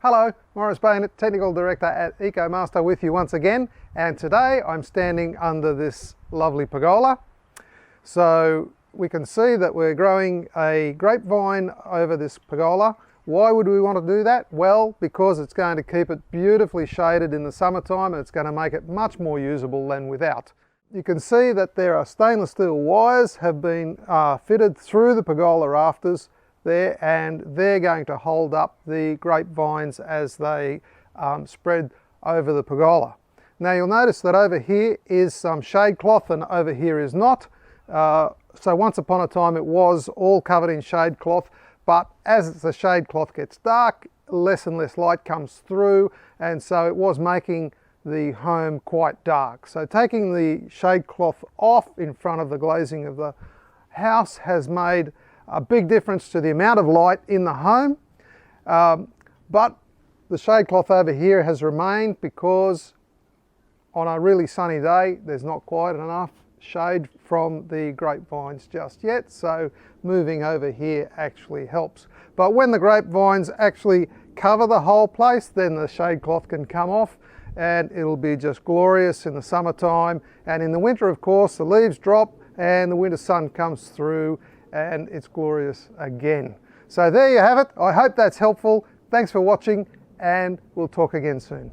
Hello, Morris Baynett, Technical Director at EcoMaster with you once again, and today I'm standing under this lovely pergola. So we can see that we're growing a grapevine over this pergola. Why would we want to do that? Well, because it's going to keep it beautifully shaded in the summertime and it's going to make it much more usable than without. You can see that there are stainless steel wires have been fitted through the pergola rafters there, and they're going to hold up the grapevines as they spread over the pergola. Now you'll notice that over here is some shade cloth and over here is not. So once upon a time it was all covered in shade cloth, but as the shade cloth gets dark, less and less light comes through, and so it was making the home quite dark. So taking the shade cloth off in front of the glazing of the house has made a big difference to the amount of light in the home, but the shade cloth over here has remained because on a really sunny day there's not quite enough shade from the grapevines just yet, so moving over here actually helps. But when the grapevines actually cover the whole place, then the shade cloth can come off and it'll be just glorious in the summertime. And in the winter, of course, the leaves drop and the winter sun comes through and it's glorious again. So there you have it. I hope that's helpful. Thanks for watching and we'll talk again soon.